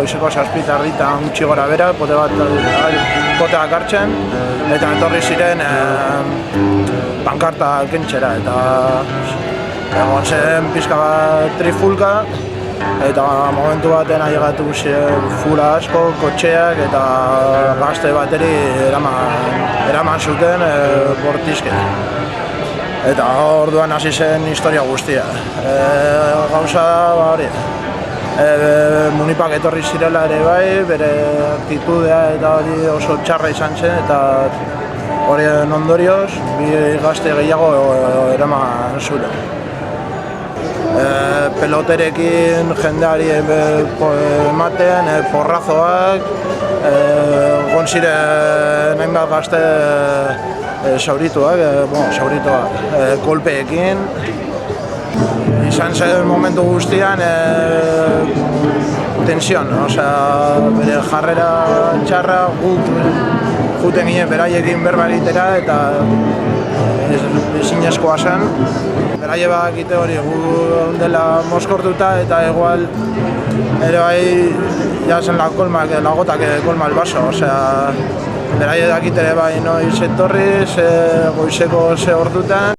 goizeko 7:30 gutxi gora bera, poteak hartzen, eta etorri ziren pankarta kentzera, eta egon zen pixka bat trifulka, eta momentu baten ailegatu ziren fura asko, kotxeak, eta gazte bateri eraman zuten bortizke. Eta orduan hasi zen historia guztia. Gauza da hori. Munipak etorri zirela ere bai, bere aktitudea eta hori oso txarra izan zen, eta horien ondorioz, bi gazte gehiago eraman zuten. Peloterekin jendeari ematen, porrazoak, egon ziren hainbat gazte saurituak, kolpeekin. Izan zen momentu guztian tensión, bere jarrera txarra, juten ginen beraiekin berba egitera, eta ezinezkoa zen. Beraie bakite hori gu dela mozkortuta, eta igual ere bai jasen lagotak kolma el baso, beraie dakit ere bai noiz etorri, goizeko ze ordutan.